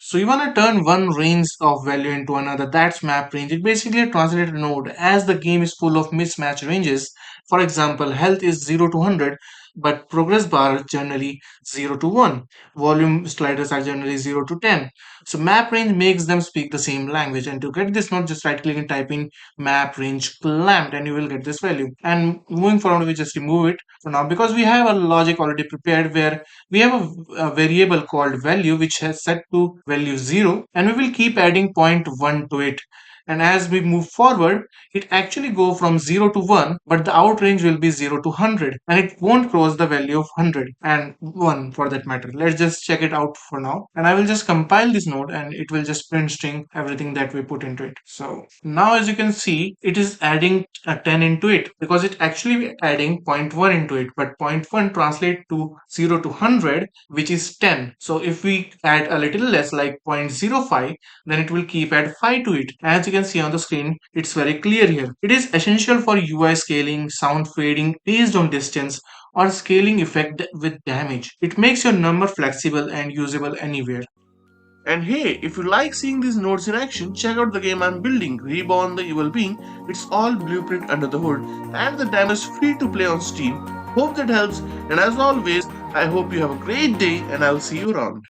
So you want to turn one range of value into another. That's map range. It basically a translated node as the game is full of mismatched ranges. For example, health is 0 to 100, but progress bar is generally 0 to 1. Volume sliders are generally 0 to 10. So map range makes them speak the same language. And to get this node, just right click and type in map range clamped and you will get this value. And moving forward, we just remove it for now because we have a logic already prepared where we have a variable called value which has set to value 0 and we will keep adding 0.1 to it. And as we move forward, it actually go from 0 to 1, but the out range will be 0 to 100 and it won't cross the value of 100 and 1 for that matter. Let's just check it out for now. And I will just compile this node and it will just print string everything that we put into it. So now as you can see, it is adding a 10 into it because it actually adding zero point 0.1 into it, but zero point 0.1 translate to 0 to 100, which is 10. So if we add a little less like 0.05, then it will keep at 5 to it. As you can see on the screen, it's very clear here. It is essential for UI scaling, sound fading based on distance, or scaling effect with damage. It makes your number flexible and usable anywhere. And hey, if you like seeing these nodes in action, check out the game I'm building, Reborn the Evil Being. It's all blueprint under the hood, and the demo is free to play on Steam. Hope that helps, and as always, I hope you have a great day, and I'll see you around.